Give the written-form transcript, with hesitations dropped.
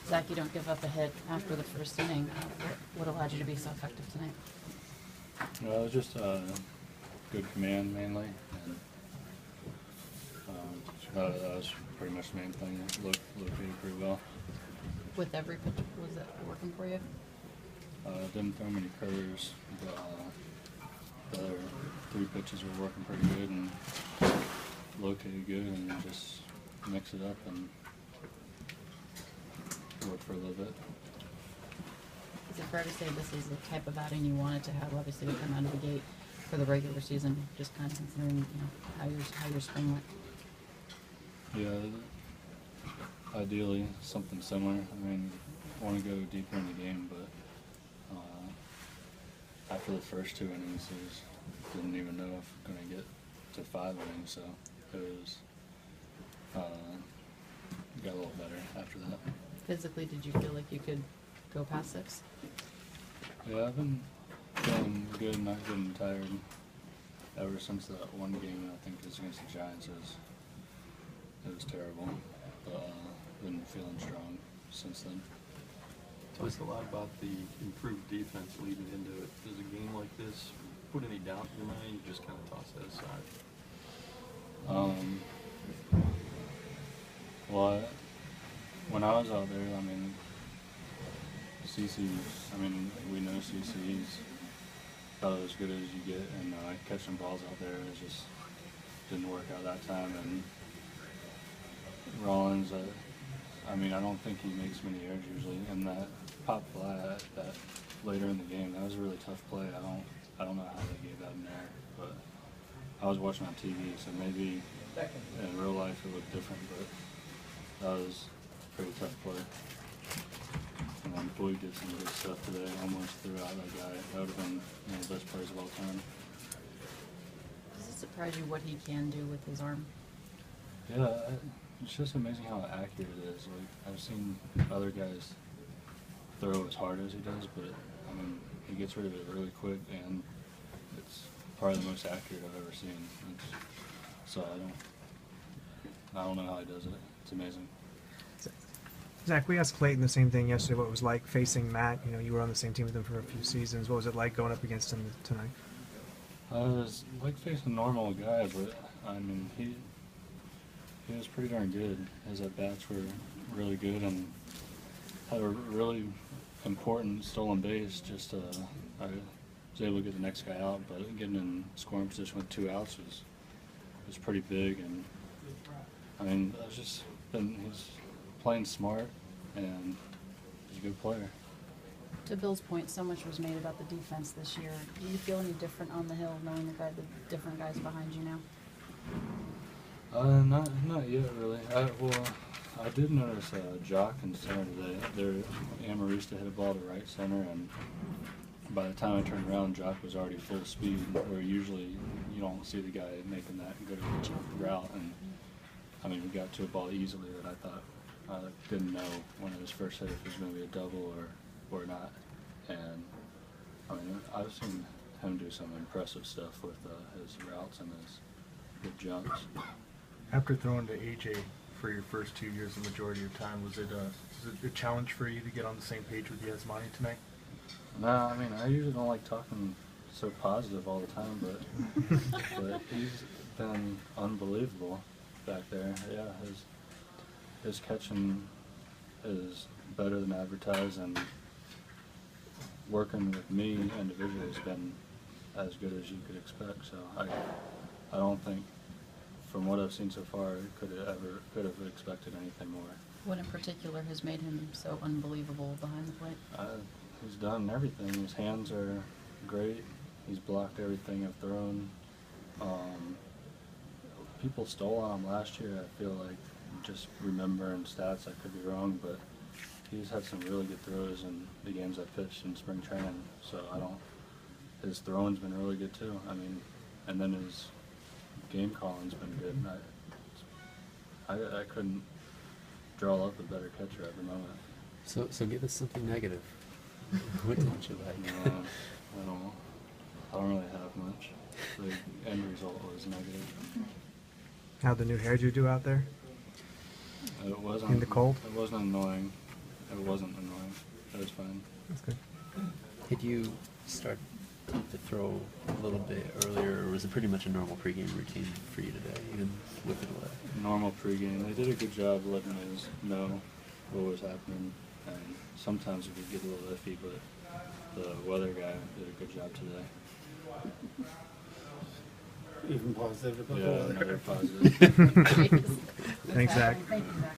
Zach, you don't give up a hit after the first inning. What allowed you to be so effective tonight? Well, it was just good command mainly, and that was pretty much the main thing. Located pretty well. With every pitch, was it working for you? Didn't throw many curves, but the other 3 pitches were working pretty good and located good, and just mix it up and work for a little bit. Is it fair to say this is the type of outing you wanted to have, obviously, to come out of the gate for the regular season, just kind of considering how your spring went? Yeah, ideally something similar. I mean, I want to go deeper in the game, but after the first 2 innings, didn't even know if I'm going to get to 5 innings, so it was got a little better after that. Physically, did you feel like you could go past 6? Yeah, I've been feeling good, not getting tired ever since that one game. I think it was against the Giants. It was terrible, but been feeling strong since then. Talked a lot about the improved defense leading into it. Does a game like this put any doubt in your mind? You just kind of toss that aside. Well, when I was out there, I mean, we know CC's about as good as you get, and catching balls out there, it just didn't work out that time. And Rollins, I don't think he makes many errors usually, and that pop fly that later in the game, that was a really tough play. I don't know how they gave that an error, but I was watching on TV, so maybe in real life it looked different, but that was a pretty tough play. And then Boyd did some good stuff today, almost threw out that guy. That would have been one of the best plays of all time. Does it surprise you what he can do with his arm? Yeah, it's just amazing how accurate it is. Like, I've seen other guys throw as hard as he does, but he gets rid of it really quick, and it's probably the most accurate I've ever seen. So I don't know how he does it. It's amazing. Zach, we asked Clayton the same thing yesterday, what it was like facing Matt. You were on the same team with him for a few seasons. What was it like going up against him tonight? It was like facing a normal guy, but he was pretty darn good. His at-bats were really good and had a really important stolen base. I was able to get the next guy out, but getting in scoring position with 2 outs was pretty big. And he's playing smart, and he's a good player. To Bill's point, so much was made about the defense this year. Do you feel any different on the hill, knowing the different guys behind you now? Not yet, really. I did notice Jock in center today. Amarista hit a ball to right center, and by the time I turned around, Jock was already full speed, where usually you don't see the guy making that good of a route. And we got to a ball easily that I thought I didn't know when it was first hit if it was going to be a double or not. And I've seen him do some impressive stuff with his routes and his good jumps. After throwing to AJ for your first 2 years, the majority of time, was it a challenge for you to get on the same page with Yasmani tonight? No, I usually don't like talking so positive all the time, but he's been unbelievable back there. Yeah, his catching is better than advertised, and working with me individually has been as good as you could expect. So I don't think, from what I've seen so far, could have expected anything more. What in particular has made him so unbelievable behind the plate? He's done everything. His hands are great. He's blocked everything I've thrown. People stole on him last year, I feel like, just remembering stats. I could be wrong, but he's had some really good throws in the games I pitched in spring training. So his throwing's been really good too. And then his game calling's been good. I couldn't draw up a better catcher at the moment. So give us something negative. What didn't you like? I don't really have much. The end result was negative. How'd the new hairdo do out there? It wasn't in the cold? It wasn't annoying. it wasn't annoying. It was fine. That's good. Did you start to throw a little bit earlier, or was it pretty much a normal pregame routine for you today, even with it away? Normal pregame. They did a good job letting us know what was happening, and sometimes it would get a little iffy, but the weather guy did a good job today. Even positive about the Yeah, weather. another positive. Thanks, Zach. Thank you, Zach.